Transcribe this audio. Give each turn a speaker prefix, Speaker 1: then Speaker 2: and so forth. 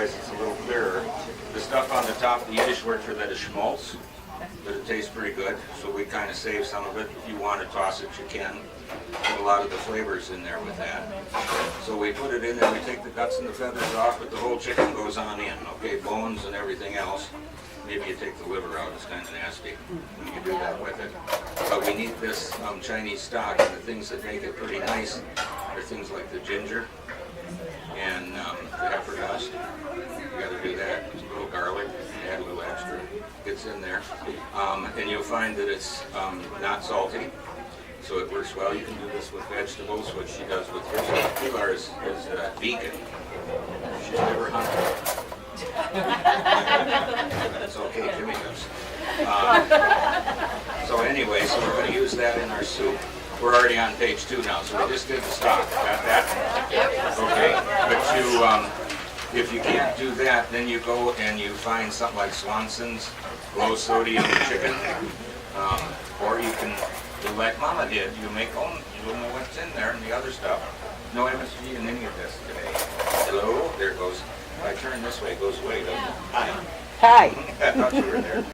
Speaker 1: realize it's a little clearer. The stuff on the top, the Yiddish word for that is schmaltz, but it tastes pretty good, so we kind of save some of it. If you want to toss it, you can. Put a lot of the flavors in there with that. So we put it in there, we take the guts and the feathers off, but the whole chicken goes on in, okay, bones and everything else. Maybe you take the liver out, it's kind of nasty when you do that with it. But we need this Chinese stock, and the things that make it pretty nice are things like the ginger and the pepper dust. You got to do that. A little garlic, add a little extra. Gets in there, and you'll find that it's not salty, so it works well. You can do this with vegetables, which she does with fish. Pilar is vegan. She's never hunted. It's okay, Jimmy does. So anyway, so we're going to use that in our soup. We're already on page 2 now, so we just did the stock. Got that? Okay, but if you can't do that, then you go and you find something like Swanson's low sodium chicken, or you can do like Mama did. You make own. You don't know what's in there and the other stuff. No MSG in any of this today. Hello, there it goes. If I turn this way, it goes away, doesn't it? Hi.
Speaker 2: Hi.
Speaker 1: I thought you were there.